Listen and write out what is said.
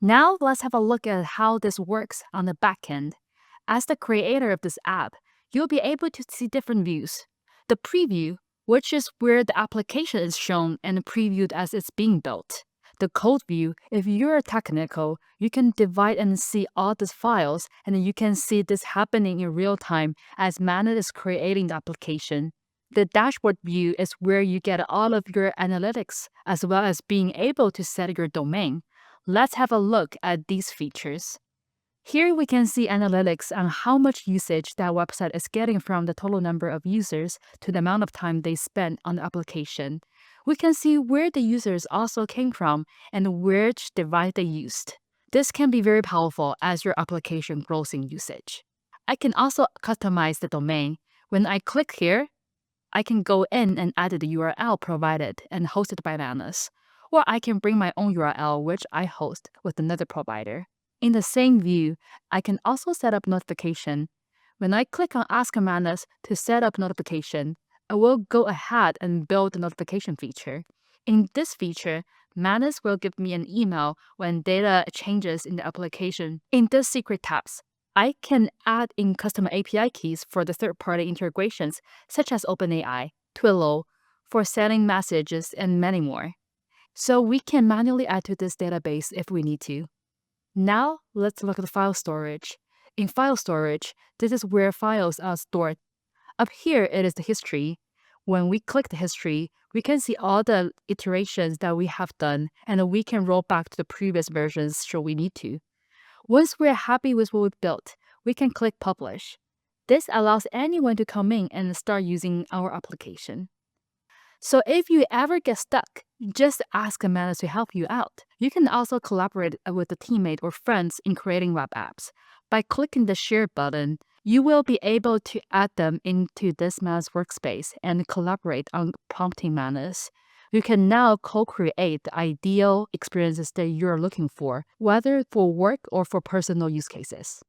Now let's have a look at how this works on the back end. As the creator of this app, you'll be able to see different views. The preview, which is where the application is shown and previewed as it's being built. The code view, if you're technical, you can divide and see all these files, and you can see this happening in real time as Manus is creating the application. The dashboard view is where you get all of your analytics, as well as being able to set your domain. Let's have a look at these features. Here we can see analytics on how much usage that website is getting from the total number of users to the amount of time they spent on the application. We can see where the users also came from and which device they used. This can be very powerful as your application grows in usage. I can also customize the domain. When I click here, I can go in and add the URL provided and hosted by Manus, or I can bring my own URL which I host with another provider. In the same view, I can also set up notification. When I click on Ask Manus to set up notification, I will go ahead and build the notification feature. In this feature, Manus will give me an email when data changes in the application. In the secret tabs, I can add in custom API keys for the third-party integrations, such as OpenAI, Twilio, for sending messages, and many more. So we can manually add to this database if we need to. Now, let's look at the file storage. In file storage, this is where files are stored. Up here, it is the history. When we click the history, we can see all the iterations that we have done, and we can roll back to the previous versions should we need to. Once we're happy with what we've built, we can click Publish. This allows anyone to come in and start using our application. So if you ever get stuck, just ask Manus to help you out. You can also collaborate with a teammate or friends in creating web apps. By clicking the Share button, you will be able to add them into this Manus workspace and collaborate on prompting Manus. You can now co-create the ideal experiences that you're looking for, whether for work or for personal use cases.